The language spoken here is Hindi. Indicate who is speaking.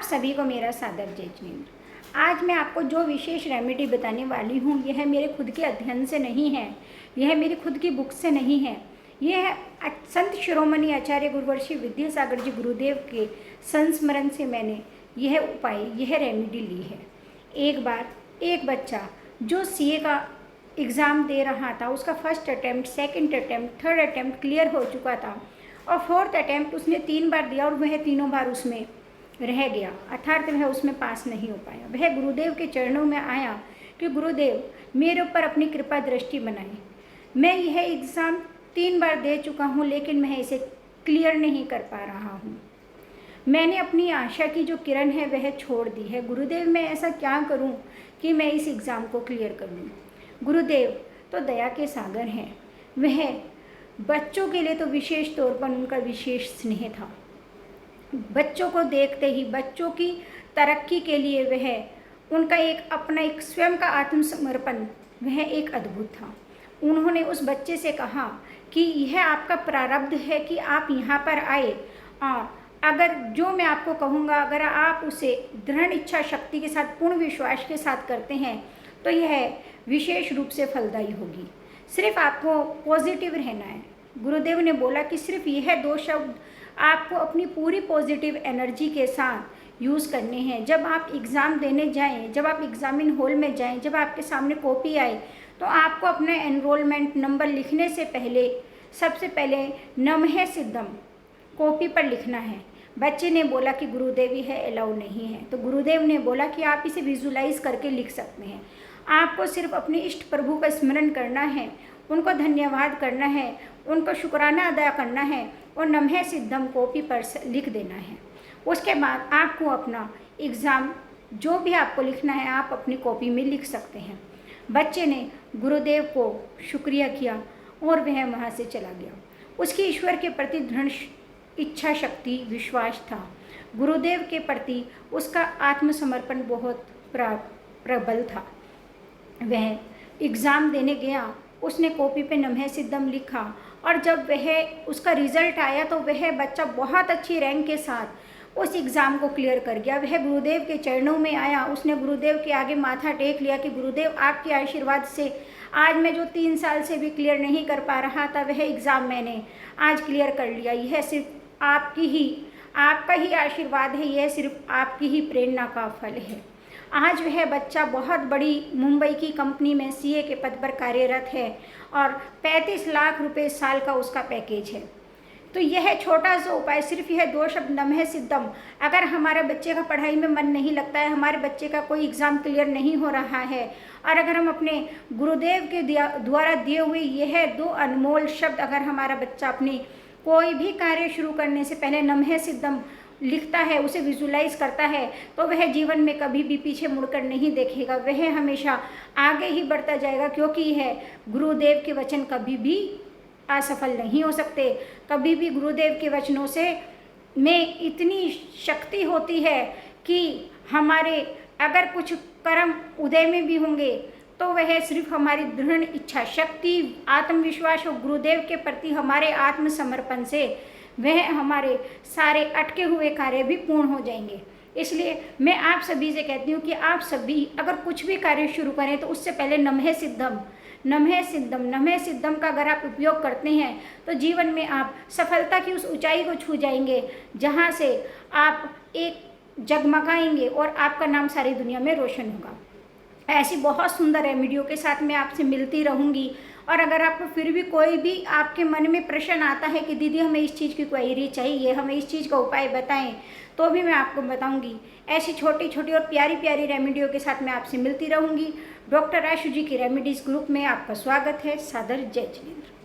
Speaker 1: आप सभी को मेरा सादर जय जिनेंद्र। आज मैं आपको जो विशेष रेमेडी बताने वाली हूँ यह मेरे खुद के अध्ययन से नहीं है, यह मेरी खुद की बुक से नहीं है, यह संत शिरोमणि आचार्य गुरुवर्षी विद्यासागर जी गुरुदेव के संस्मरण से मैंने यह उपाय, यह रेमेडी ली है। एक बार एक बच्चा जो सीए का एग्ज़ाम दे रहा था, उसका first attempt, second attempt, third attempt clear हो चुका था और फोर्थ अटैम्प्ट उसने 3 बार दिया और वह तीनों बार उसमें रह गया, अर्थात वह उसमें पास नहीं हो पाया। वह गुरुदेव के चरणों में आया कि गुरुदेव मेरे ऊपर अपनी कृपा दृष्टि बनाएं। मैं यह एग्ज़ाम 3 बार दे चुका हूँ लेकिन मैं इसे क्लियर नहीं कर पा रहा हूँ। मैंने अपनी आशा की जो किरण है वह छोड़ दी है। गुरुदेव मैं ऐसा क्या करूँ कि मैं इस एग्ज़ाम को क्लियर कर लूँ। गुरुदेव तो दया के सागर हैं, वह बच्चों के लिए तो विशेष तौर पर उनका विशेष स्नेह था। बच्चों को देखते ही बच्चों की तरक्की के लिए वह उनका अपना एक स्वयं का आत्मसमर्पण वह एक अद्भुत था। उन्होंने उस बच्चे से कहा कि यह आपका प्रारब्ध है कि आप यहाँ पर आए और अगर जो मैं आपको कहूँगा अगर आप उसे दृढ़ इच्छा शक्ति के साथ, पूर्ण विश्वास के साथ करते हैं तो यह विशेष रूप से फलदायी होगी। सिर्फ आपको पॉजिटिव रहना है। गुरुदेव ने बोला कि सिर्फ यह 2 शब्द आपको अपनी पूरी पॉजिटिव एनर्जी के साथ यूज़ करने हैं। जब आप एग्ज़ाम देने जाएं, जब आप एग्ज़ामिन हॉल में जाएं, जब आपके सामने कॉपी आए तो आपको अपना एनरोलमेंट नंबर लिखने से पहले सबसे पहले नमः सिद्धम कॉपी पर लिखना है। बच्चे ने बोला कि गुरुदेव यह अलाउ नहीं है, तो गुरुदेव ने बोला कि आप इसे विजुलाइज करके लिख सकते हैं। आपको सिर्फ अपने इष्ट प्रभु का स्मरण करना है, उनको धन्यवाद करना है, उनको शुक्राना अदा करना है और नमः सिद्धम कॉपी पर लिख देना है। उसके बाद आपको अपना एग्ज़ाम जो भी आपको लिखना है आप अपनी कॉपी में लिख सकते हैं। बच्चे ने गुरुदेव को शुक्रिया किया और वह वहाँ से चला गया। उसकी ईश्वर के प्रति दृढ़ इच्छा शक्ति, विश्वास था। गुरुदेव के प्रति उसका आत्मसमर्पण बहुत प्रबल था। वह एग्ज़ाम देने गया, उसने कॉपी पे नमः सिद्धम लिखा और जब वह उसका रिज़ल्ट आया तो वह बच्चा बहुत अच्छी रैंक के साथ उस एग्ज़ाम को क्लियर कर गया। वह गुरुदेव के चरणों में आया, उसने गुरुदेव के आगे माथा टेक लिया कि गुरुदेव आपके आशीर्वाद से आज मैं जो 3 साल से भी क्लियर नहीं कर पा रहा था वह एग्ज़ाम मैंने आज क्लियर कर लिया। यह सिर्फ आपका ही आशीर्वाद है, यह सिर्फ आपकी ही प्रेरणा का फल है। आज वह बच्चा बहुत बड़ी मुंबई की कंपनी में सीए के पद पर कार्यरत है और 35 लाख रुपए साल का उसका पैकेज है। तो यह छोटा सा उपाय, सिर्फ यह 2 शब्द नमः सिद्धम, अगर हमारे बच्चे का पढ़ाई में मन नहीं लगता है, हमारे बच्चे का कोई एग्ज़ाम क्लियर नहीं हो रहा है और अगर हम अपने गुरुदेव के द्वारा दिए हुए यह 2 अनमोल शब्द अगर हमारा बच्चा अपनी कोई भी कार्य शुरू करने से पहले नमः सिद्धम लिखता है, उसे विजुलाइज करता है तो वह जीवन में कभी भी पीछे मुड़कर नहीं देखेगा, वह हमेशा आगे ही बढ़ता जाएगा, क्योंकि यह गुरुदेव के वचन कभी भी असफल नहीं हो सकते। कभी भी गुरुदेव के वचनों से में इतनी शक्ति होती है कि हमारे अगर कुछ कर्म उदय में भी होंगे तो वह सिर्फ हमारी दृढ़ इच्छा शक्ति, आत्मविश्वास और गुरुदेव के प्रति हमारे आत्मसमर्पण से वह हमारे सारे अटके हुए कार्य भी पूर्ण हो जाएंगे। इसलिए मैं आप सभी से कहती हूँ कि आप सभी अगर कुछ भी कार्य शुरू करें तो उससे पहले नमः सिद्धम, नमः सिद्धम, नमः सिद्धम का अगर आप उपयोग करते हैं तो जीवन में आप सफलता की उस ऊंचाई को छू जाएंगे जहाँ से आप एक जगमगाएंगे और आपका नाम सारी दुनिया में रोशन होगा। ऐसी बहुत सुंदर रेमेडियो के साथ मैं आपसे मिलती रहूँगी और अगर आपको फिर भी कोई भी आपके मन में प्रश्न आता है कि दीदी हमें इस चीज़ की क्वेरी चाहिए, हमें इस चीज़ का उपाय बताएं, तो भी मैं आपको बताऊंगी। ऐसी छोटी छोटी और प्यारी प्यारी रेमेडियो के साथ मैं आपसे मिलती रहूँगी। डॉक्टर आशु जी की रेमेडीज़ ग्रुप में आपका स्वागत है। सादर जय जिनेंद्र।